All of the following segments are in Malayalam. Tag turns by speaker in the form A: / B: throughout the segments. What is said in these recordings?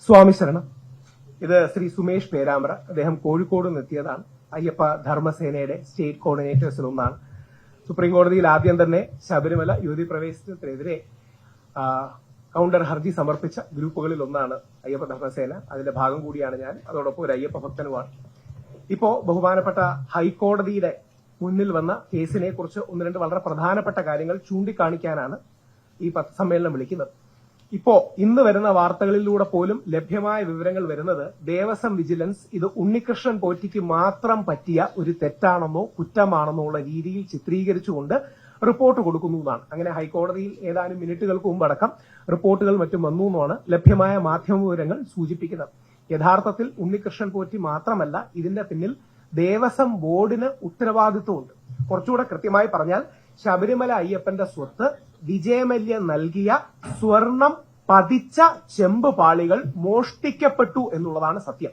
A: സ്വാമി ശരണം. ഇത് ശ്രീ സുമേഷ് പേരാമ്പ്ര. അദ്ദേഹം കോഴിക്കോട് നിന്നെത്തിയതാണ്. അയ്യപ്പ ധർമ്മസേനയുടെ സ്റ്റേറ്റ് കോർഡിനേറ്റേഴ്സിൽ ഒന്നാണ്. സുപ്രീം കോടതിയിൽ ആദ്യം തന്നെ ശബരിമല യുവതി പ്രവേശനത്തിനെതിരെ കൗണ്ടർ ഹർജി സമർപ്പിച്ച ഗ്രൂപ്പുകളിൽ ഒന്നാണ് അയ്യപ്പ ധർമ്മസേന. അതിന്റെ ഭാഗം കൂടിയാണ് ഞാൻ. അതോടൊപ്പം ഒരു അയ്യപ്പ ഭക്തനുമാണ്. ഇപ്പോ ബഹുമാനപ്പെട്ട ഹൈക്കോടതിയുടെ മുന്നിൽ വന്ന കേസിനെ കുറിച്ച് ഒന്ന് രണ്ട് വളരെ പ്രധാനപ്പെട്ട കാര്യങ്ങൾ ചൂണ്ടിക്കാണിക്കാനാണ് ഈ സമ്മേളനം വിളിക്കുന്നത്. ഇപ്പോ ഇന്ന് വരുന്ന വാർത്തകളിലൂടെ പോലും ലഭ്യമായ വിവരങ്ങൾ വരുന്നത് ദേവസ്വം വിജിലൻസ് ഇത് ഉണ്ണികൃഷ്ണൻ പോറ്റിക്ക് മാത്രം പറ്റിയ ഒരു തെറ്റാണെന്നോ കുറ്റമാണെന്നോ ഉള്ള രീതിയിൽ ചിത്രീകരിച്ചുകൊണ്ട് റിപ്പോർട്ട് കൊടുക്കുന്നു എന്നാണ്. അങ്ങനെ ഹൈക്കോടതിയിൽ ഏതാനും മിനിറ്റുകൾക്ക് മുമ്പടക്കം റിപ്പോർട്ടുകൾ മറ്റും വന്നു എന്നാണ് ലഭ്യമായ മാധ്യമ വിവരങ്ങൾ സൂചിപ്പിക്കുന്നത്. യഥാർത്ഥത്തിൽ ഉണ്ണികൃഷ്ണൻ പോറ്റി മാത്രമല്ല ഇതിന്റെ പിന്നിൽ ദേവസ്വം ബോർഡിന് ഉത്തരവാദിത്വമുണ്ട്. കുറച്ചുകൂടെ കൃത്യമായി പറഞ്ഞാൽ ശബരിമല അയ്യപ്പന്റെ സ്വത്ത് വിജയമല്യ നൽകിയ സ്വർണം പതിച്ച ചെമ്പ് പാളികൾ മോഷ്ടിക്കപ്പെട്ടു എന്നുള്ളതാണ് സത്യം.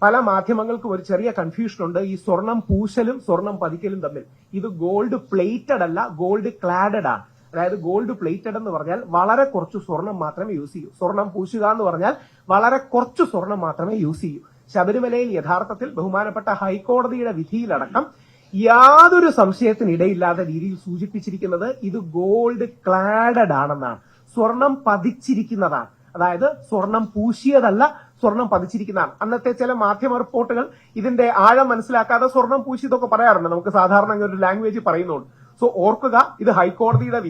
A: പല മാധ്യമങ്ങൾക്കും ഒരു ചെറിയ കൺഫ്യൂഷൻ ഉണ്ട് ഈ സ്വർണം പൂശലും സ്വർണം പതിക്കലും തമ്മിൽ. ഇത് ഗോൾഡ് പ്ലേറ്റഡ് അല്ല, ഗോൾഡ് ക്ലാഡഡ് ആണ്. അതായത് ഗോൾഡ് പ്ലേറ്റഡ് എന്ന് പറഞ്ഞാൽ വളരെ കുറച്ച് സ്വർണം മാത്രമേ യൂസ് ചെയ്യൂ. സ്വർണം പൂശുക എന്ന് പറഞ്ഞാൽ വളരെ കുറച്ച് സ്വർണം മാത്രമേ യൂസ് ചെയ്യൂ. ശബരിമലയിൽ യഥാർത്ഥത്തിൽ ബഹുമാനപ്പെട്ട ഹൈക്കോടതിയുടെ വിധിയിലടക്കം യാതൊരു സംശയത്തിനിടയില്ലാത്ത രീതിയിൽ സൂചിപ്പിച്ചിരിക്കുന്നത് ഇത് ഗോൾഡ് ക്ലാഡഡ് ആണെന്നാണ്. സ്വർണം പതിച്ചിരിക്കുന്നതാണ്. അതായത് സ്വർണം പൂശിയതല്ല, സ്വർണം പതിച്ചിരിക്കുന്നതാണ്. അന്നത്തെ ചില മാധ്യമ റിപ്പോർട്ടുകൾ ഇതിന്റെ ആഴം മനസ്സിലാക്കാതെ സ്വർണം പൂശിയതൊക്കെ പറയാറുണ്ട്. നമുക്ക് സാധാരണ ഒരു ലാംഗ്വേജ് പറയുന്നുണ്ട്. സോ ഓർക്കുക, ഇത് ഹൈക്കോടതിയുടെ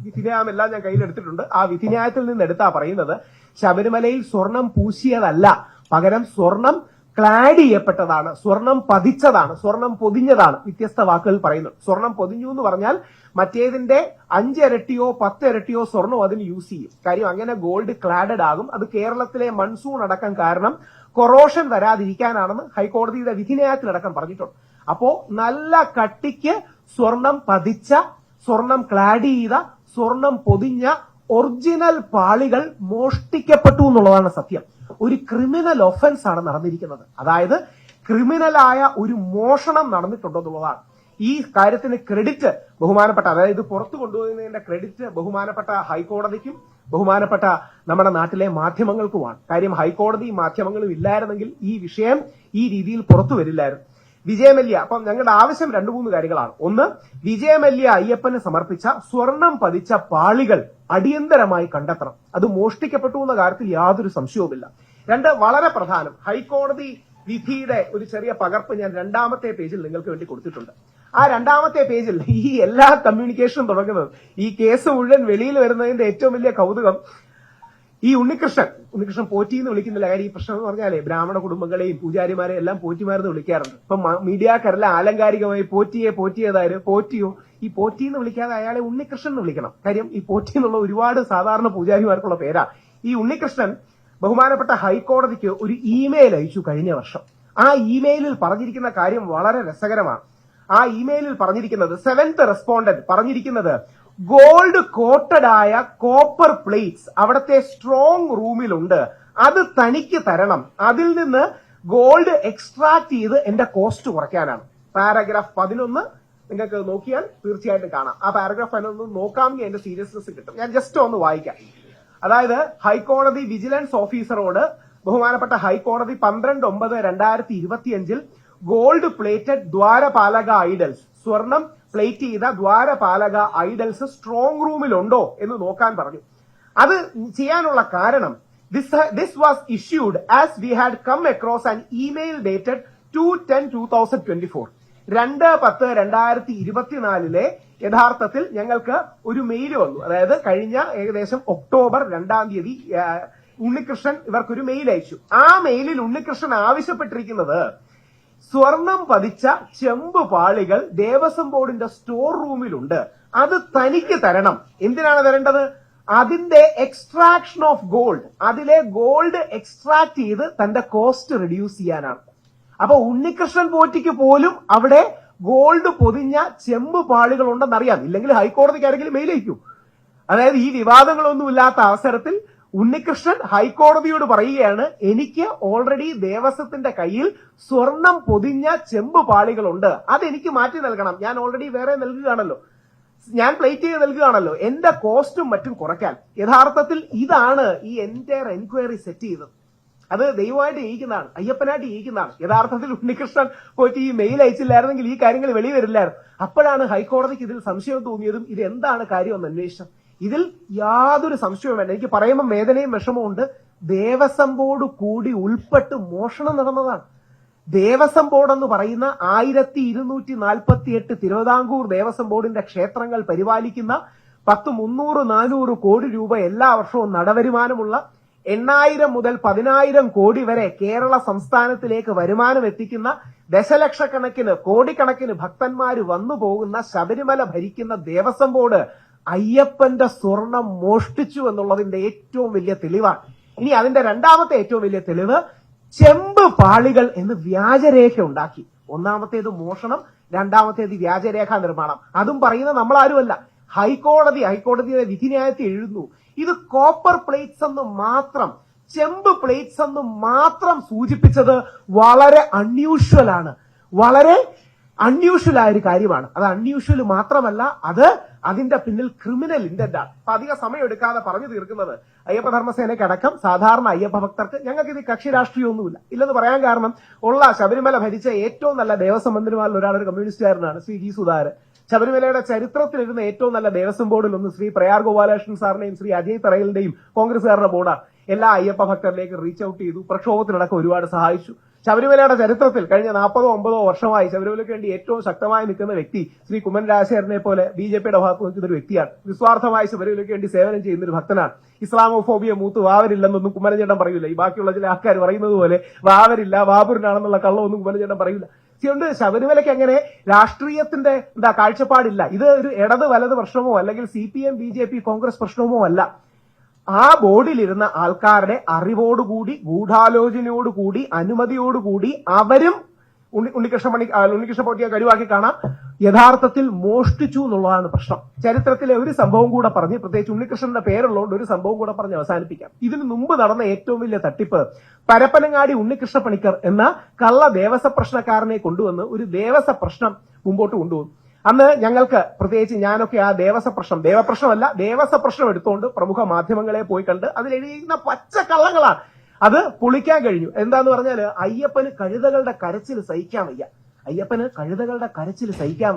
A: വിധിന്യായമെല്ലാം ഞാൻ കയ്യിലെടുത്തിട്ടുണ്ട്. ആ വിധിന്യായത്തിൽ നിന്ന് എടുത്താ പറയുന്നത് ശബരിമലയിൽ സ്വർണം പൂശിയതല്ല, പകരം സ്വർണം ക്ലാഡ് ചെയ്യപ്പെട്ടതാണ്, സ്വർണം പതിച്ചതാണ്, സ്വർണം പൊതിഞ്ഞതാണ്. വ്യത്യസ്ത വാക്കുകൾ പറയുന്നു. സ്വർണം പൊതിഞ്ഞു എന്ന് പറഞ്ഞാൽ മറ്റേതിന്റെ 5 ഇരട്ടിയോ 10 ഇരട്ടിയോ സ്വർണം അതിന് യൂസ് ചെയ്യും. കാര്യം അങ്ങനെ ഗോൾഡ് ക്ലാഡഡ് ആകും. അത് കേരളത്തിലെ മൺസൂൺ അടക്കം കാരണം കൊറോഷൻ വരാതിരിക്കാനാണെന്ന് ഹൈക്കോടതിയുടെ വിധിന്യായത്തിലടക്കം പറഞ്ഞിട്ടുണ്ട്. അപ്പോ നല്ല കട്ടിക്ക് സ്വർണം പതിച്ച, സ്വർണം ക്ലാഡ് ചെയ്ത, സ്വർണം പൊതിഞ്ഞ ഒറിജിനൽ പാളികൾ മോഷ്ടിക്കപ്പെട്ടു എന്നുള്ളതാണ് സത്യം. ഒരു ക്രിമിനൽ ഒഫൻസ് ആണ് നടന്നിരിക്കുന്നത്. അതായത് ക്രിമിനലായ ഒരു മോഷണം നടന്നിട്ടുണ്ടെന്നുള്ളതാണ്. ഈ കാര്യത്തിന് ക്രെഡിറ്റ് ബഹുമാനപ്പെട്ട, അതായത് പുറത്തു കൊണ്ടുപോകുന്നതിന്റെ ക്രെഡിറ്റ് ബഹുമാനപ്പെട്ട ഹൈക്കോടതിക്കും ബഹുമാനപ്പെട്ട നമ്മുടെ നാട്ടിലെ മാധ്യമങ്ങൾക്കുമാണ്. കാര്യം ഹൈക്കോടതി മാധ്യമങ്ങളും ഇല്ലായിരുന്നെങ്കിൽ ഈ വിഷയം ഈ രീതിയിൽ പുറത്തു വരില്ലായിരുന്നു. വിജയമല്യ, അപ്പം ഞങ്ങളുടെ ആവശ്യം 2-3 കാര്യങ്ങളാണ്. ഒന്ന്, വിജയമല്യ അയ്യപ്പന് സമർപ്പിച്ച സ്വർണം പതിച്ച പാളികൾ അടിയന്തരമായി കണ്ടെത്തണം. അത് മോഷ്ടിക്കപ്പെട്ടു എന്ന കാര്യത്തിൽ യാതൊരു സംശയവുമില്ല. 2, വളരെ പ്രധാനം, ഹൈക്കോടതി വിധിയുടെ ഒരു ചെറിയ പകർപ്പ് ഞാൻ 2ാമത്തെ പേജിൽ നിങ്ങൾക്ക് വേണ്ടി കൊടുത്തിട്ടുണ്ട്. ആ 2ാമത്തെ പേജിൽ ഈ എല്ലാ കമ്മ്യൂണിക്കേഷനും തുടങ്ങുന്നത്, ഈ കേസ് മുഴുവൻ വെളിയിൽ വരുന്നതിന്റെ ഏറ്റവും വലിയ കൗതുകം ഈ ഉണ്ണികൃഷ്ണൻ പോറ്റി എന്ന് വിളിക്കുന്നില്ല. കാര്യം ഈ പ്രശ്നം എന്ന് പറഞ്ഞാലേ ബ്രാഹ്മണ കുടുംബങ്ങളെയും പൂജാരിമാരെയും എല്ലാം പോറ്റിമാരെന്ന് വിളിക്കാറുണ്ട്. ഇപ്പൊ മീഡിയാക്കാരെല്ലാം ആലങ്കാരികമായി പോറ്റിയതായിരുന്നു പോറ്റിയോ. ഈ പോറ്റി എന്ന് വിളിക്കാതെ അയാളെ ഉണ്ണികൃഷ്ണൻ എന്ന് വിളിക്കണം. കാര്യം ഈ പോറ്റി എന്നുള്ള ഒരുപാട് സാധാരണ പൂജാരിമാർക്കുള്ള പേരാ. ഈ ഉണ്ണികൃഷ്ണൻ ബഹുമാനപ്പെട്ട ഹൈക്കോടതിക്ക് ഒരു ഇമെയിൽ അയച്ചു കഴിഞ്ഞ വർഷം. ആ ഇമെയിലിൽ പറഞ്ഞിരിക്കുന്ന കാര്യം വളരെ രസകരമാണ്. ആ ഇമെയിലിൽ പറഞ്ഞിരിക്കുന്നത് 7th റെസ്പോണ്ടന്റ് പറഞ്ഞിരിക്കുന്നത് ഗോൾഡ് കോട്ടഡ് ആയ കോപ്പർ പ്ലേറ്റ്സ് അവിടത്തെ സ്ട്രോങ് റൂമിലുണ്ട്, അത് തനിക്ക് തരണം, അതിൽ നിന്ന് ഗോൾഡ് എക്സ്ട്രാക്ട് ചെയ്ത് എന്റെ കോസ്റ്റ് കുറയ്ക്കാനാണ്. പാരഗ്രാഫ് 11 നിങ്ങൾക്ക് നോക്കിയാൽ തീർച്ചയായിട്ടും കാണാം. ആ പാരഗ്രാഫ് 11 നോക്കാമെങ്കിൽ എന്റെ സീരിയസ്നെസ് കിട്ടും. ഞാൻ ജസ്റ്റ് ഒന്ന് വായിക്കാം. അതായത് ഹൈക്കോടതി വിജിലൻസ് ഓഫീസറോട് ബഹുമാനപ്പെട്ട ഹൈക്കോടതി 12/9/2025 ഗോൾഡ് പ്ലേറ്റഡ് ദ്വാരപാലക ഐഡൽസ്, സ്വർണം പ്ലേറ്റ് ചെയ്ത ദ്വാരപാലക ഐഡൽസ് സ്ട്രോങ് റൂമിലുണ്ടോ എന്ന് നോക്കാൻ പറഞ്ഞു. അത് ചെയ്യാനുള്ള കാരണം, this was issued as we had come across an email dated 2/10/2024. 2/10/2024 യഥാർത്ഥത്തിൽ ഞങ്ങൾക്ക് ഒരു മെയിൽ വന്നു. അതായത് കഴിഞ്ഞ ഏകദേശം ഒക്ടോബർ 2-ാം തീയതി ഉണ്ണികൃഷ്ണൻ ഇവർക്കൊരു മെയിൽ അയച്ചു. ആ മെയിലിൽ ഉണ്ണികൃഷ്ണൻ ആവശ്യപ്പെട്ടിരിക്കുന്നത് സ്വർണം പതിച്ച ചെമ്പ് പാളികൾ ദേവസ്വം ബോർഡിന്റെ സ്റ്റോർ റൂമിലുണ്ട്, അത് തനിക്ക് തരണം. എന്തിനാണ് തരേണ്ടത്? അതിന്റെ എക്സ്ട്രാക്ഷൻ ഓഫ് ഗോൾഡ്, അതിലെ ഗോൾഡ് എക്സ്ട്രാക്ട് ചെയ്ത് തന്റെ കോസ്റ്റ് റെഡ്യൂസ് ചെയ്യാനാണ്. അപ്പൊ ഉണ്ണികൃഷ്ണൻ പോറ്റിക്ക് പോലും അവിടെ ഗോൾഡ് പൊതിഞ്ഞ ചെമ്പ് പാളികൾ ഉണ്ടെന്നറിയാം. ഇല്ലെങ്കിൽ ഹൈക്കോടതിക്ക് ആരെങ്കിലും മെയിൽ അയക്കൂ. അതായത് ഈ വിവാദങ്ങളൊന്നുമില്ലാത്ത അവസരത്തിൽ ഉണ്ണികൃഷ്ണൻ ഹൈക്കോടതിയോട് പറയുകയാണ്, എനിക്ക് ഓൾറെഡി ദേവസ്വത്തിന്റെ കയ്യിൽ സ്വർണം പൊതിഞ്ഞ ചെമ്പ് പാളികളുണ്ട്, അതെനിക്ക് മാറ്റി നൽകണം. ഞാൻ ഓൾറെഡി വേറെ നൽകുകയാണല്ലോ, ഞാൻ പ്ലേറ്റ് ചെയ്ത് നൽകുകയാണല്ലോ, എന്റെ കോസ്റ്റും മറ്റും കുറയ്ക്കാൻ. യഥാർത്ഥത്തിൽ ഇതാണ് ഈ എൻറ്റയർ എൻക്വയറി സെറ്റ് ചെയ്തത്. അത് ദൈവമായിട്ട് ജയിക്കുന്നതാണ്, അയ്യപ്പനായിട്ട് ജയിക്കുന്നതാണ്. യഥാർത്ഥത്തിൽ ഉണ്ണികൃഷ്ണൻ പോയിട്ട് ഈ മെയിൽ അയച്ചില്ലായിരുന്നെങ്കിൽ ഈ കാര്യങ്ങൾ വെളി വരില്ലായിരുന്നു. അപ്പോഴാണ് ഹൈക്കോടതിക്ക് ഇതിൽ സംശയം തോന്നിയതും ഇത് എന്താണ് കാര്യമെന്ന് അന്വേഷിച്ചത്. ഇതിൽ യാതൊരു സംശയവും വേണ്ട. എനിക്ക് പറയുമ്പോൾ വേദനയും വിഷമവും ഉണ്ട്. ദേവസ്വം ബോർഡ് കൂടി ഉൾപ്പെട്ട് മോഷണം നടന്നതാണ്. ദേവസ്വം ബോർഡ് എന്ന് പറയുന്ന 1248 തിരുവിതാംകൂർ ദേവസ്വം ബോർഡിന്റെ ക്ഷേത്രങ്ങൾ പരിപാലിക്കുന്ന 300-400 കോടി രൂപ എല്ലാ വർഷവും നടവരുമാനമുള്ള 8,000 മുതൽ 10,000 കോടി വരെ കേരള സംസ്ഥാനത്തിലേക്ക് വരുമാനം എത്തിക്കുന്ന ദശലക്ഷക്കണക്കിന് കോടിക്കണക്കിന് ഭക്തന്മാര് വന്നു പോകുന്ന ശബരിമല ഭരിക്കുന്ന ദേവസ്വം ബോർഡ് അയ്യപ്പന്റെ സ്വർണം മോഷ്ടിച്ചു എന്നുള്ളതിന്റെ ഏറ്റവും വലിയ തെളിവാണ്. ഇനി അതിന്റെ രണ്ടാമത്തെ ഏറ്റവും വലിയ തെളിവ് ചെമ്പ് പാളികൾ എന്ന് വ്യാജരേഖ ഉണ്ടാക്കി. ഒന്നാമത്തേത് മോഷണം, രണ്ടാമത്തേത് വ്യാജരേഖ നിർമ്മാണം. അതും പറയുന്നത് നമ്മളാരുമല്ല, ഹൈക്കോടതിയുടെ വിധിന്യായത്തിൽ എഴുതുന്നു. ഇത് കോപ്പർ പ്ലേറ്റ്സ് എന്ന് മാത്രം, ചെമ്പ് പ്ലേറ്റ്സ് എന്ന് മാത്രം സൂചിപ്പിച്ചത് വളരെ അൺയൂഷ്വൽ ആണ്, വളരെ അൺയൂഷ്വൽ ആയ ഒരു കാര്യമാണ്. അത് അൺയൂഷ്വൽ മാത്രമല്ല, അത് അതിന്റെ പിന്നിൽ ക്രിമിനൽ ഇന്റന്റ് ആണ്. അപ്പൊ അധിക സമയം എടുക്കാതെ പറഞ്ഞു തീർക്കുന്നത്, അയ്യപ്പ ധർമ്മസേനയ്ക്കടക്കം സാധാരണ അയ്യപ്പ ഭക്തർക്ക് ഞങ്ങൾക്ക് ഇത് കക്ഷി രാഷ്ട്രീയമൊന്നുമില്ല ഇല്ലെന്ന് പറയാൻ കാരണം, ഉള്ള ശബരിമല ഭരിച്ച ഏറ്റവും നല്ല ദേവസ്വം മന്ത്രിമാരിൽ ഒരാളൊരു കമ്മ്യൂണിസ്റ്റുകാരനാണ് ശ്രീ ജി സുധാകരൻ. ശബരിമലയുടെ ചരിത്രത്തിലിരുന്ന ഏറ്റവും നല്ല ദേവസ്വം ബോർഡിൽ ഒന്ന് ശ്രീ പ്രയാർ ഗോപാലകൃഷ്ണൻ സാറിന്റെയും ശ്രീ അജയ് തറയിലിന്റെയും കോൺഗ്രസുകാരുടെ ബോർഡാണ്. എല്ലാ അയ്യപ്പ ഭക്തരിലേക്ക് റീച്ച് ഔട്ട് ചെയ്തു, പ്രക്ഷോഭത്തിനടക്കം ഒരുപാട് സഹായിച്ചു. ശബരിമലയുടെ ചരിത്രത്തിൽ കഴിഞ്ഞ 40-50 വർഷമായി ശബരിമലയ്ക്ക് വേണ്ടി ഏറ്റവും ശക്തമായി നിൽക്കുന്ന വ്യക്തി ശ്രീ കുമ്മൻ രാജശേഖരനെ പോലെ ബിജെപിയുടെ ഭാഗത്ത് നിൽക്കുന്ന ഒരു വ്യക്തിയാണ്. നിസ്വാർത്ഥമായി ശബരിമലയ്ക്ക് വേണ്ടി സേവനം ചെയ്യുന്ന ഒരു ഭക്തനാണ്. ഇസ്ലാമോഫോബിയ മൂത്ത് വാവരില്ലെന്നൊന്നും കുമ്മനചേട്ടൻ പറയൂല. ഈ ബാക്കിയുള്ള ചില ആൾക്കാർ പറയുന്നത് പോലെ വാവരില്ല വാപൂരിനാണെന്നുള്ള കള്ളമൊന്നും കുമ്മനചേട്ടൻ പറയൂല. അതുകൊണ്ട് ശബരിമലയ്ക്ക് അങ്ങനെ രാഷ്ട്രീയത്തിന്റെ കാഴ്ചപ്പാടില്ല. ഇത് ഒരു ഇടത് വലത് പ്രശ്നമോ അല്ലെങ്കിൽ CPM BJP കോൺഗ്രസ് പ്രശ്നമോ അല്ല. ആ ബോർഡിലിരുന്ന ആൾക്കാരുടെ അറിവോടുകൂടി, ഗൂഢാലോചനയോടുകൂടി, അനുമതിയോടുകൂടി അവരും ഉണ്ണികൃഷ്ണ പൊട്ടിയെ കഴിവാക്കി കാണാം, യഥാർത്ഥത്തിൽ മോഷ്ടിച്ചു എന്നുള്ളതാണ് പ്രശ്നം. ചരിത്രത്തിലെ ഒരു സംഭവം കൂടെ പറഞ്ഞ്, പ്രത്യേകിച്ച് ഉണ്ണികൃഷ്ണന്റെ പേരുള്ളതുകൊണ്ട് ഒരു സംഭവം കൂടെ പറഞ്ഞ് അവസാനിപ്പിക്കാം. ഇതിനു മുമ്പ് നടന്ന ഏറ്റവും വലിയ തട്ടിപ്പ്, പരപ്പനങ്ങാടി ഉണ്ണികൃഷ്ണ പണിക്കർ എന്ന കള്ള ദേവസ്വ പ്രശ്നക്കാരനെ കൊണ്ടുവന്ന് ഒരു ദേവസ്വ പ്രശ്നം മുമ്പോട്ട് കൊണ്ടുവന്നു. അന്ന് ഞങ്ങൾക്ക്, പ്രത്യേകിച്ച് ഞാനൊക്കെ ആ ദേവസ്വ പ്രശ്നം എടുത്തുകൊണ്ട് പ്രമുഖ മാധ്യമങ്ങളെ പോയി കണ്ട് അതിലെഴുതിയിരുന്ന പച്ച കള്ളങ്ങളാണ്. അത് പൊളിക്കാൻ കഴിഞ്ഞു. എന്താന്ന് പറഞ്ഞാല് അയ്യപ്പന് കഴുതകളുടെ കരച്ചിൽ സഹിക്കാൻ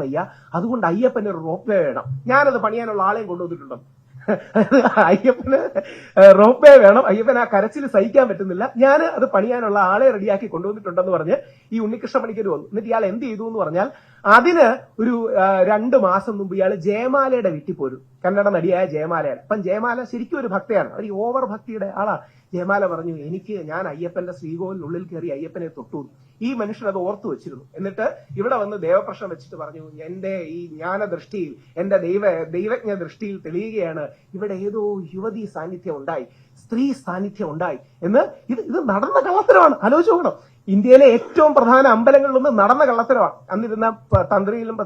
A: വയ്യ, അതുകൊണ്ട് അയ്യപ്പന് ഒരു റോപ്പ് വേ വേണം. ഞാനത് പണിയാനുള്ള ആളെയും കൊണ്ടുവന്നിട്ടുണ്ട്. അയ്യപ്പന് റോപ്പ് വേ വേണം, അയ്യപ്പന് ആ കരച്ചിൽ സഹിക്കാൻ പറ്റുന്നില്ല, ഞാൻ അത് പണിയാനുള്ള ആളെ റെഡിയാക്കി കൊണ്ടുവന്നിട്ടുണ്ടെന്ന് പറഞ്ഞ് ഈ ഉണ്ണികൃഷ്ണ പണിക്കർ വന്നു. എന്നിട്ട് ഇയാൾ എന്ത് ചെയ്തു എന്ന് പറഞ്ഞാൽ, അതിന് ഒരു 2 മാസം മുമ്പ് ഇയാൾ ജയമാലയുടെ വീട്ടിൽ പോരും, കന്നഡ നടിയായ ജയമാലയുടെ. അപ്പം ജയമാല ശരിക്കും ഒരു ഭക്തയാണ്, ഒരു ഓവർ ഭക്തിയുടെ ആളാണ്. ജയമാല പറഞ്ഞു, ഞാൻ അയ്യപ്പന്റെ ശ്രീകോവിലിനുള്ളിൽ കയറി അയ്യപ്പനെ തൊട്ടു. ഈ മനുഷ്യൻ അത് ഓർത്തു വെച്ചിരുന്നു. എന്നിട്ട് ഇവിടെ വന്ന് ദേവപ്രശ്നം വെച്ചിട്ട് പറഞ്ഞു, എന്റെ ഈ ജ്ഞാനദൃഷ്ടിയിൽ, എന്റെ ദൈവജ്ഞ ദൃഷ്ടിയിൽ തെളിയുകയാണ്, ഇവിടെ ഏതോ യുവതി സാന്നിധ്യം ഉണ്ടായി, സ്ത്രീ സാന്നിധ്യം ഉണ്ടായി എന്ന്. ഇത് നടന്ന കള്ളത്തരമാണ്. ആലോചിച്ച് നോക്കണം. ഇന്ത്യയിലെ ഏറ്റവും പ്രധാന അമ്പലങ്ങളിലൊന്ന് നടന്ന കള്ളത്തരമാണ്. അന്നിരുന്ന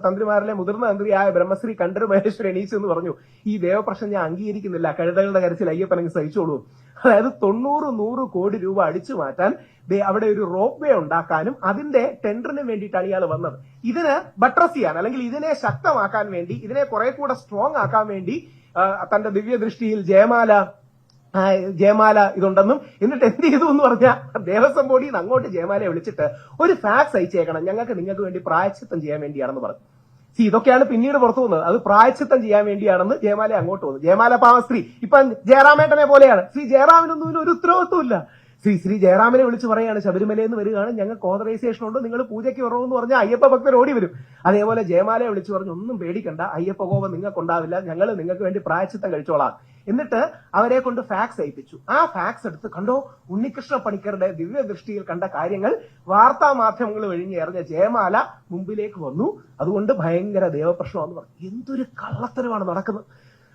A: തന്ത്രിമാരിലെ മുതിർന്ന തന്ത്രിയായ ബ്രഹ്മശ്രീ കണ്ഠര് മഹേശ്വരി എണീച്ചെന്ന് പറഞ്ഞു, ഈ ദേവപ്രശ്നം ഞാൻ അംഗീകരിക്കുന്നില്ല, കഴുതകളുടെ കരച്ചിൽ അയ്യപ്പനങ്ങ് സഹിച്ചോളൂ. അതായത് 90-100 കോടി രൂപ അടിച്ചു മാറ്റാൻ, അവിടെ ഒരു റോപ്പ് വേ ഉണ്ടാക്കാനും അതിന്റെ ടെൻഡറിന് വേണ്ടിയിട്ടാണ് ഇയാൾ വന്നത്. ഇതിന് ബട്രസ് ചെയ്യാൻ, അല്ലെങ്കിൽ ഇതിനെ ശക്തമാക്കാൻ വേണ്ടി, ഇതിനെ കുറെ കൂടെ സ്ട്രോങ് ആക്കാൻ വേണ്ടി തന്റെ ദിവ്യദൃഷ്ടിയിൽ ജയമാല ഇതുണ്ടെന്നും, എന്നിട്ട് എന്ത് ചെയ്തു എന്ന് പറഞ്ഞാൽ ദേവസ്വം ബോർഡിൽ നിന്ന് അങ്ങോട്ട് ജയമാലയെ വിളിച്ചിട്ട് ഒരു ഫാക്സ് അയച്ചേക്കണം, നിങ്ങൾക്ക് വേണ്ടി പ്രായശ്ചിത്തം ചെയ്യാൻ വേണ്ടിയാണെന്ന് പറഞ്ഞു. ഇതൊക്കെയാണ് പിന്നീട് പുറത്തു വന്നത്. അത് പ്രായശ്ചിത്തം ചെയ്യാൻ വേണ്ടിയാണെന്ന് ജയമാല അങ്ങോട്ട് വന്നു. ജയമാല പാവ സ്ത്രീ, ഇപ്പൊ ജയറാമേട്ടനെ പോലെയാണ്. ശ്രീ ജയറാമിനൊന്നും ഒരു ഉത്തരവാദിത്വമില്ല. ശ്രീ ജയറാമിനെ വിളിച്ച് പറയാണ്, ശബരിമലയിൽ നിന്ന് വരികയാണ്, ഞങ്ങൾക്ക് ഓതറൈസേഷൻ ഉണ്ട്, നിങ്ങൾ പൂജയ്ക്ക് വരണമെന്ന് പറഞ്ഞാൽ അയ്യപ്പ ഭക്തർ ഓടി വരും. അതേപോലെ ജയമാലയെ വിളിച്ച് പറഞ്ഞു, ഒന്നും പേടിക്കണ്ട, അയ്യപ്പ കോപം നിങ്ങൾക്കുണ്ടാവില്ല, ഞങ്ങൾ നിങ്ങൾക്ക് വേണ്ടി പ്രായശ്ചിത്തം കഴിച്ചോളാം. എന്നിട്ട് അവരെ കൊണ്ട് ഫാക്സ് അയപ്പിച്ചു. ആ ഫാക്സ് എടുത്ത് കണ്ടോ, ഉണ്ണികൃഷ്ണ പണിക്കരുടെ ദിവ്യദൃഷ്ടിയിൽ കണ്ട കാര്യങ്ങൾ വാർത്താ മാധ്യമങ്ങൾ വഴിഞ്ഞെറിഞ്ഞ ജയമാല മുമ്പിലേക്ക് വന്നു. അതുകൊണ്ട് ഭയങ്കര ദേവപ്രശ്നമാണെന്ന് പറഞ്ഞു. എന്തൊരു കള്ളത്തരമാണ് നടക്കുന്നത്.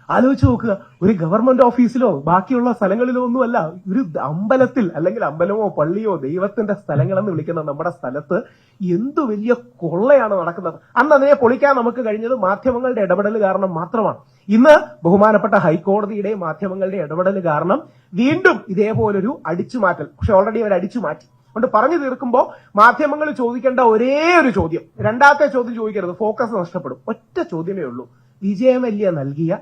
A: ആലോചിച്ച് നോക്കുക. ഒരു ഗവൺമെന്റ് ഓഫീസിലോ ബാക്കിയുള്ള സ്ഥലങ്ങളിലോ ഒന്നുമല്ല, ഒരു അമ്പലത്തിൽ, അല്ലെങ്കിൽ അമ്പലമോ പള്ളിയോ ദൈവത്തിന്റെ സ്ഥലങ്ങളെന്ന് വിളിക്കുന്ന നമ്മുടെ സ്ഥലത്ത് എന്തു വലിയ കൊള്ളയാണ് നടക്കുന്നത്. അന്ന് അതിനെ പൊളിക്കാൻ നമുക്ക് കഴിഞ്ഞത് മാധ്യമങ്ങളുടെ ഇടപെടൽ കാരണം മാത്രമാണ്. ഇന്ന് ബഹുമാനപ്പെട്ട ഹൈക്കോടതിയുടെയും മാധ്യമങ്ങളുടെ ഇടപെടൽ കാരണം വീണ്ടും ഇതേപോലൊരു അടിച്ചുമാറ്റൽ, പക്ഷെ ഓൾറെഡി അവർ അടിച്ചു മാറ്റി. അതുകൊണ്ട് പറഞ്ഞു തീർക്കുമ്പോൾ മാധ്യമങ്ങൾ ചോദിക്കേണ്ട ഒരേ ഒരു ചോദ്യം, രണ്ടാമത്തെ ചോദ്യം ചോദിക്കരുത്, ഫോക്കസ് നഷ്ടപ്പെടും. ഒറ്റ ചോദ്യമേ ഉള്ളൂ, വിജയമല്യ നൽകിയ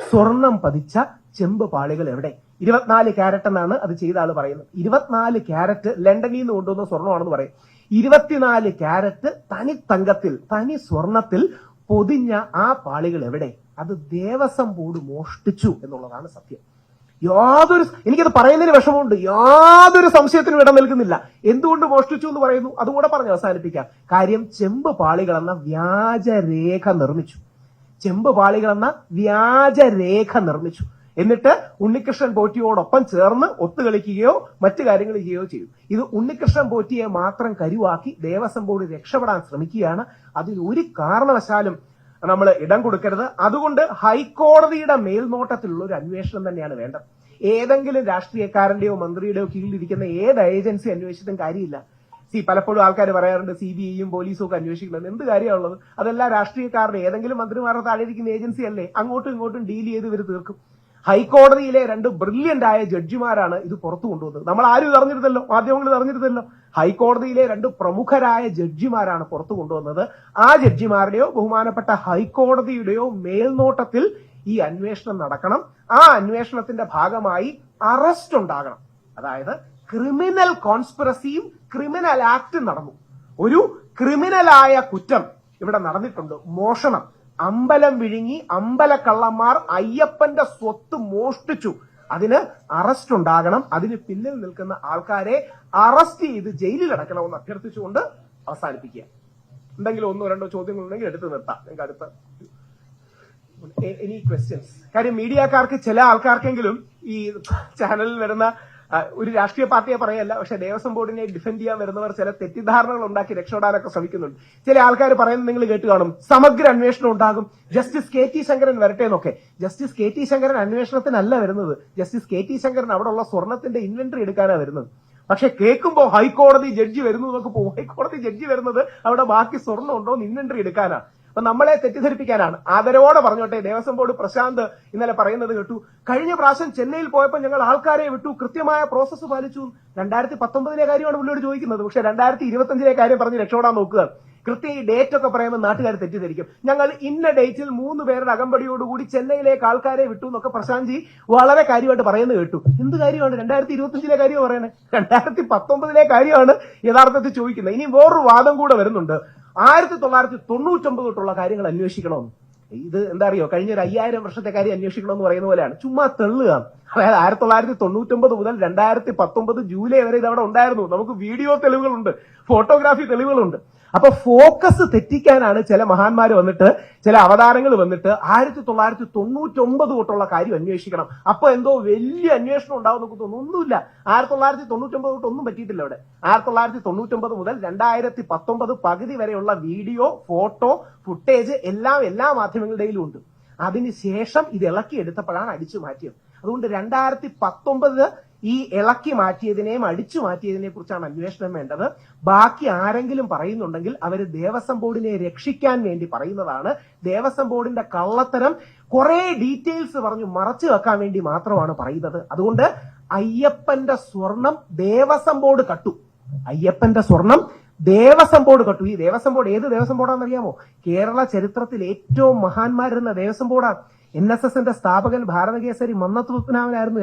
A: സ്വർണം പതിച്ച ചെമ്പ് പാളികൾ എവിടെ? 24 ക്യാരറ്റ് എന്നാണ് അത് ചെയ്ത ആള് പറയുന്നത്. 24 ക്യാരറ്റ് ലണ്ടനിൽ നിന്ന് കൊണ്ടുവന്ന സ്വർണ്ണമാണെന്ന് പറയും. 24 ക്യാരറ്റ് തനി തങ്കത്തിൽ, തനി സ്വർണത്തിൽ പൊതിഞ്ഞ ആ പാളികൾ എവിടെ? അത് ദേവസ്വം ബോർഡ് മോഷ്ടിച്ചു എന്നുള്ളതാണ് സത്യം. എനിക്കത് പറയുന്നതിന് വിഷമമുണ്ട്. യാതൊരു സംശയത്തിനും ഇടം നൽകുന്നില്ല. എന്തുകൊണ്ട് മോഷ്ടിച്ചു എന്ന് പറയുന്നു, അതും കൂടെ പറഞ്ഞ് അവസാനിപ്പിക്കാം. കാര്യം ചെമ്പ് പാളികളെന്ന വ്യാജരേഖ നിർമ്മിച്ചു. ചെമ്പ് പാളികളെന്ന വ്യാജരേഖ നിർമ്മിച്ചു. എന്നിട്ട് ഉണ്ണികൃഷ്ണൻ പോറ്റിയോടൊപ്പം ചേർന്ന് ഒത്തുകളിക്കുകയോ മറ്റു കാര്യങ്ങൾ ചെയ്യുകയോ ചെയ്യും. ഇത് ഉണ്ണികൃഷ്ണൻ പോറ്റിയെ മാത്രം കരുവാക്കി ദേവസ്വം ബോർഡ് രക്ഷപ്പെടാൻ ശ്രമിക്കുകയാണ്. അതിൽ ഒരു കാരണവശാലും നമ്മൾ ഇടം കൊടുക്കരുത്. അതുകൊണ്ട് ഹൈക്കോടതിയുടെ മേൽനോട്ടത്തിലുള്ള ഒരു അന്വേഷണം തന്നെയാണ് വേണ്ടത്. ഏതെങ്കിലും രാഷ്ട്രീയക്കാരന്റെയോ മന്ത്രിയുടെയോ കീഴിലിരിക്കുന്ന ഏത് ഏജൻസി അന്വേഷിച്ചിട്ടും കാര്യമില്ല. പലപ്പോഴും ആൾക്കാർ പറയാറുണ്ട് CBIയും പോലീസും ഒക്കെ അന്വേഷിക്കുന്നത്. എന്ത് കാര്യമുള്ളത്? അതെല്ലാം രാഷ്ട്രീയക്കാരുടെ ഏതെങ്കിലും മന്ത്രിമാരുടെ താഴെ ഇരിക്കുന്ന ഏജൻസി അല്ലേ? അങ്ങോട്ടും ഇങ്ങോട്ടും ഡീൽ ചെയ്ത് ഇവർ തീർക്കും. ഹൈക്കോടതിയിലെ 2 ബ്രില്യന്റ് ആയ ജഡ്ജിമാരാണ് ഇത് പുറത്തു കൊണ്ടുവന്നത്. നമ്മൾ ആരും അറിഞ്ഞിരുന്നല്ലോ, മാധ്യമങ്ങൾ അറിഞ്ഞിരുന്നല്ലോ. ഹൈക്കോടതിയിലെ 2 പ്രമുഖരായ ജഡ്ജിമാരാണ് പുറത്തു കൊണ്ടുവന്നത്. ആ ജഡ്ജിമാരുടെയോ ബഹുമാനപ്പെട്ട ഹൈക്കോടതിയുടെയോ മേൽനോട്ടത്തിൽ ഈ അന്വേഷണം നടക്കണം. ആ അന്വേഷണത്തിന്റെ ഭാഗമായി അറസ്റ്റ് ഉണ്ടാകണം. അതായത് ക്രിമിനൽ കോൺസ്പിറസിയും ക്രിമിനൽ ആക്ടും നടന്നു. ഒരു ക്രിമിനലായ കുറ്റം ഇവിടെ നടന്നിട്ടുണ്ട്. മോഷണം. അമ്പലം വിഴുങ്ങി അമ്പലക്കള്ളന്മാർ അയ്യപ്പന്റെ സ്വത്ത് മോഷ്ടിച്ചു. അതിന് അറസ്റ്റ് ഉണ്ടാകണം. അതിന് പിന്നിൽ നിൽക്കുന്ന ആൾക്കാരെ അറസ്റ്റ് ചെയ്ത് ജയിലിൽ അടക്കണമെന്ന് അഭ്യർത്ഥിച്ചുകൊണ്ട് അവസാനിപ്പിക്കുക. എന്തെങ്കിലും 1-2 ചോദ്യങ്ങളുണ്ടെങ്കിൽ എടുത്തു നിർത്താം. നിങ്ങൾക്ക് അടുത്ത എനി ക്വസ്റ്റ്യൻസ്? കാര്യം മീഡിയക്കാർക്ക്, ചില ആൾക്കാർക്കെങ്കിലും ഈ ചാനലിൽ വരുന്ന ഒരു രാഷ്ട്രീയ പാർട്ടിയെ പറയല്ല, പക്ഷെ ദേവസ്വം ബോർഡിനെ ഡിഫെൻഡ് ചെയ്യാൻ വരുന്നവർ ചില തെറ്റിദ്ധാരണകൾ ഉണ്ടാക്കി രക്ഷപ്പെടാനൊക്കെ ശ്രമിക്കുന്നുണ്ട്. ചില ആൾക്കാർ പറയുന്നത് നിങ്ങൾ കേട്ട് കാണും, സമഗ്ര അന്വേഷണം ഉണ്ടാകും, ജസ്റ്റിസ് KT ശങ്കരൻ വരട്ടെ എന്നൊക്കെ. ജസ്റ്റിസ് KT ശങ്കരൻ അന്വേഷണത്തിനല്ല വരുന്നത്. ജസ്റ്റിസ് KT ശങ്കരൻ അവിടെ ഉള്ള സ്വർണത്തിന്റെ ഇൻവെന്ററി എടുക്കാനാണ് വരുന്നത്. പക്ഷെ കേൾക്കുമ്പോ ഹൈക്കോടതി ജഡ്ജി വരുന്നു എന്നൊക്കെ പോകും. ഹൈക്കോടതി ജഡ്ജി വരുന്നത് അവിടെ ബാക്കി സ്വർണ്ണം ഉണ്ടോ എന്ന് ഇൻവെന്ററി എടുക്കാനാണ്. അപ്പൊ നമ്മളെ തെറ്റിദ്ധരിപ്പിക്കാനാണ്. ആദരവോടെ പറഞ്ഞോട്ടെ, ദേവസ്വം ബോർഡ് പ്രശാന്ത് ഇന്നലെ പറയുന്നത് കേട്ടു, കഴിഞ്ഞ പ്രാവശ്യം ചെന്നൈയിൽ പോയപ്പോൾ ഞങ്ങൾ ആൾക്കാരെ വിട്ടു, കൃത്യമായ പ്രോസസ്സ് പാലിച്ചു. 2019 കാര്യമാണ് പുള്ളിയോട് ചോദിക്കുന്നത്. പക്ഷെ 2025 കാര്യം പറഞ്ഞ് രക്ഷപ്പെടാൻ നോക്കുക. കൃത്യം ഈ ഡേറ്റ് ഒക്കെ പറയുമ്പോൾ നാട്ടുകാർ തെറ്റിദ്ധരിക്കും. ഞങ്ങൾ ഇന്ന ഡേറ്റിൽ 3 പേരുടെ അകമ്പടിയോടുകൂടി ചെന്നൈയിലേക്ക് ആൾക്കാരെ വിട്ടു എന്നൊക്കെ പ്രശാന്ത് വളരെ കാര്യമായിട്ട് പറയുന്നത് കേട്ടു. എന്ത് കാര്യമാണ്? 2025 കാര്യമാണ് പറയുന്നത്. 2019 കാര്യമാണ് യഥാർത്ഥത്തിൽ ചോദിക്കുന്നത്. ഇനി വേറൊരു വാദം കൂടെ വരുന്നുണ്ട്. 1999 തൊട്ടുള്ള കാര്യങ്ങൾ അന്വേഷിക്കണമെന്ന്. ഇത് എന്താ അറിയോ, കഴിഞ്ഞ ഒരു 5000 വർഷത്തെ കാര്യം അന്വേഷിക്കണമെന്ന് പറയുന്ന പോലെയാണ്. ചുമ്മാ തെള്ളുക. അതായത് 1999 മുതൽ 2019 ജൂലൈ വരെ ഇതവിടെ ഉണ്ടായിരുന്നു. നമുക്ക് വീഡിയോ തെളിവുകളുണ്ട്, ഫോട്ടോഗ്രാഫി തെളിവുകളുണ്ട്. അപ്പൊ ഫോക്കസ് തെറ്റിക്കാനാണ് ചില മഹാന്മാർ വന്നിട്ട്, ചില അവതാരങ്ങൾ വന്നിട്ട് 1999 തൊട്ടുള്ള കാര്യം അന്വേഷിക്കണം, അപ്പൊ എന്തോ വലിയ അന്വേഷണം ഉണ്ടാവും നമുക്ക് തോന്നുന്നു. ഒന്നുമില്ല. 1999 തൊട്ട് ഒന്നും പറ്റിയിട്ടില്ല അവിടെ. 1999 മുതൽ 2019 പകുതി വരെയുള്ള വീഡിയോ, ഫോട്ടോ, ഫുട്ടേജ് എല്ലാം എല്ലാ മാധ്യമങ്ങളുടെയിലും ഉണ്ട്. അതിനുശേഷം ഇത് ഇളക്കിയെടുത്തപ്പോഴാണ് അടിച്ചു മാറ്റിയത്. അതുകൊണ്ട് 2019 ഈ ഇളക്കി മാറ്റിയതിനെയും അടിച്ചു മാറ്റിയതിനെ കുറിച്ചാണ് അന്വേഷണം വേണ്ടത്. ബാക്കി ആരെങ്കിലും പറയുന്നുണ്ടെങ്കിൽ അവര് ദേവസ്വം ബോർഡിനെ രക്ഷിക്കാൻ വേണ്ടി പറയുന്നതാണ്. ദേവസ്വം ബോർഡിന്റെ കള്ളത്തരം കുറെ ഡീറ്റെയിൽസ് പറഞ്ഞു മറച്ചു വെക്കാൻ വേണ്ടി മാത്രമാണ് പറയുന്നത്. അതുകൊണ്ട് അയ്യപ്പന്റെ സ്വർണം ദേവസ്വം ബോർഡ് കട്ടു. അയ്യപ്പന്റെ സ്വർണം ദേവസ്വം ബോർഡ് കട്ടു. ഈ ദേവസ്വം ബോർഡ് ഏത് ദേവസ്വം ബോർഡാണെന്നറിയാമോ? കേരള ചരിത്രത്തിൽ ഏറ്റവും മഹാന്മാരുന്ന ദേവസ്വം ബോർഡാണ്. NSSന്റെ സ്ഥാപകൻ ഭാരതകേസരി മന്നത്ത് പത്മനാഭനായിരുന്നു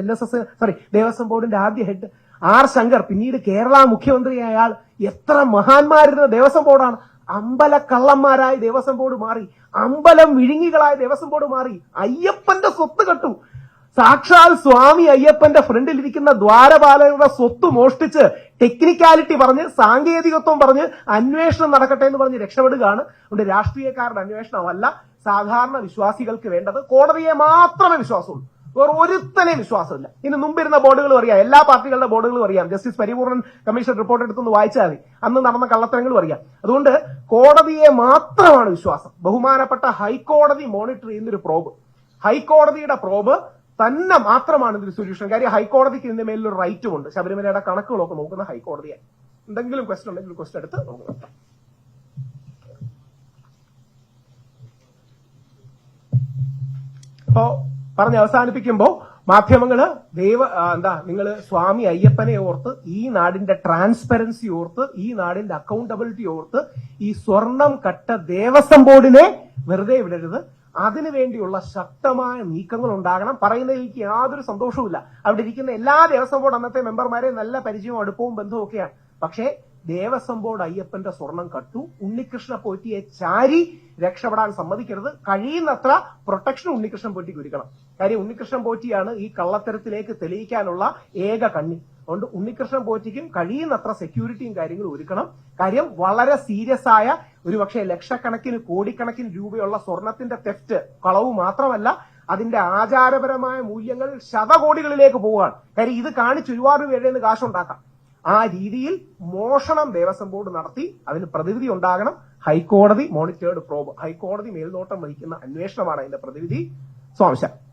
A: ദേവസ്വം ബോർഡിന്റെ ആദ്യ ഹെഡ്. R ശങ്കർ, പിന്നീട് കേരള മുഖ്യമന്ത്രിയായ ആൾ. എത്ര മഹാന്മാരുന്ന ദേവസ്വം ബോർഡാണ്. അമ്പലക്കള്ളന്മാരായി ദേവസ്വം ബോർഡ് മാറി, അമ്പലം വിഴുങ്ങികളായി ദേവസ്വം ബോർഡ് മാറി. അയ്യപ്പന്റെ സ്വത്ത് കട്ടു. സാക്ഷാൽ സ്വാമി അയ്യപ്പന്റെ ഫ്രണ്ടിലിരിക്കുന്ന ദ്വാരപാലകരുടെ സ്വത്ത് മോഷ്ടിച്ച് ടെക്നിക്കാലിറ്റി പറഞ്ഞ്, സാങ്കേതികത്വം പറഞ്ഞ് അന്വേഷണം നടക്കട്ടെ എന്ന് പറഞ്ഞ് രക്ഷപ്പെടുകയാണ്. അതുകൊണ്ട് രാഷ്ട്രീയക്കാരുടെ അന്വേഷണമല്ല സാധാരണ വിശ്വാസികൾക്ക് വേണ്ടത്. കോടതിയെ മാത്രമേ വിശ്വാസമുള്ളൂ, വേറെ ഒരുത്തനെ വിശ്വാസമില്ല. ഇനി മുമ്പിരുന്ന ബോർഡുകളും അറിയാം, എല്ലാ പാർട്ടികളുടെ ബോർഡുകളും അറിയാം. ജസ്റ്റിസ് പരിപൂർണൻ കമ്മീഷൻ റിപ്പോർട്ട് എടുത്തൊന്ന് വായിച്ചാൽ മതി, അന്ന് നടന്ന കള്ളത്തരങ്ങളും അറിയാം. അതുകൊണ്ട് കോടതിയെ മാത്രമാണ് വിശ്വാസം. ബഹുമാനപ്പെട്ട ഹൈക്കോടതി മോണിറ്റർ ചെയ്യുന്നൊരു പ്രോബ്, ഹൈക്കോടതിയുടെ പ്രോബ് തന്നെ മാത്രമാണ് ഇതിന് സൊല്യൂഷൻ. കാര്യം ഹൈക്കോടതിക്ക് ഇതിന്റെ മേലൊരു റൈറ്റും ഉണ്ട്. ശബരിമലയുടെ കണക്കുകളൊക്കെ നോക്കുന്ന ഹൈക്കോടതിയെ. എന്തെങ്കിലും ക്വസ്റ്റൻ ഉണ്ടെങ്കിൽ ക്വസ്റ്റൻ എടുത്ത് നമുക്ക് നോക്കാം. അപ്പോ പറഞ്ഞ് അവസാനിപ്പിക്കുമ്പോ മാധ്യമങ്ങള് നിങ്ങൾ സ്വാമി അയ്യപ്പനെ ഓർത്ത്, ഈ നാടിന്റെ ട്രാൻസ്പെറൻസി ഓർത്ത്, ഈ നാടിന്റെ അക്കൗണ്ടബിലിറ്റി ഓർത്ത് ഈ സ്വർണം കട്ട ദേവസ്വം ബോർഡിനെ വെറുതെ വിടരുത്. അതിനുവേണ്ടിയുള്ള ശക്തമായ നീക്കങ്ങൾ ഉണ്ടാകണം. പറയുന്നതിൽ എനിക്ക് യാതൊരു സന്തോഷവുമില്ല. അവിടെ ഇരിക്കുന്ന എല്ലാ ദേവസ്വം ബോർഡ് അന്നത്തെ മെമ്പർമാരെ നല്ല പരിചയവും അടുപ്പവും ബന്ധവും ഒക്കെയാണ്. പക്ഷേ ദേവസ്വം ബോർഡ് അയ്യപ്പന്റെ സ്വർണം കട്ടു. ഉണ്ണികൃഷ്ണ പോറ്റിയെ ചാരി രക്ഷപ്പെടാൻ സമ്മതിക്കരുത്. കഴിയുന്നത്ര പ്രൊട്ടക്ഷൻ ഉണ്ണികൃഷ്ണൻ പോറ്റിക്ക് ഒരുക്കണം. കാര്യം ഉണ്ണികൃഷ്ണൻ പോറ്റിയാണ് ഈ കള്ളത്തരത്തിലേക്ക് തെളിയിക്കാനുള്ള ഏക കണ്ണി. അതുകൊണ്ട് ഉണ്ണികൃഷ്ണൻ പോറ്റിക്കും കഴിയുന്നത്ര സെക്യൂരിറ്റിയും കാര്യങ്ങളും ഒരുക്കണം. കാര്യം വളരെ സീരിയസ് ആയ ഒരുപക്ഷെ ലക്ഷക്കണക്കിന് കോടിക്കണക്കിന് രൂപയുള്ള സ്വർണത്തിന്റെ തെഫ്റ്റ്, കളവ് മാത്രമല്ല അതിന്റെ ആചാരപരമായ മൂല്യങ്ങൾ ശതകോടികളിലേക്ക് പോവുകയാണ്. കാര്യം ഇത് കാണിച്ച് ഒരുപാട് പേരുടെ കാശുണ്ടാക്കാം. ആ രീതിയിൽ മോഷണം ദേവസ്വം ബോർഡ് നടത്തി. അതിന് പ്രതിവിധി ഉണ്ടാകണം. ഹൈക്കോടതി മോണിറ്റേർഡ് പ്രോബ്, ഹൈക്കോടതി മേൽനോട്ടം വഹിക്കുന്ന അന്വേഷണമാണ് അതിന്റെ പ്രതിവിധി. സ്വാംശ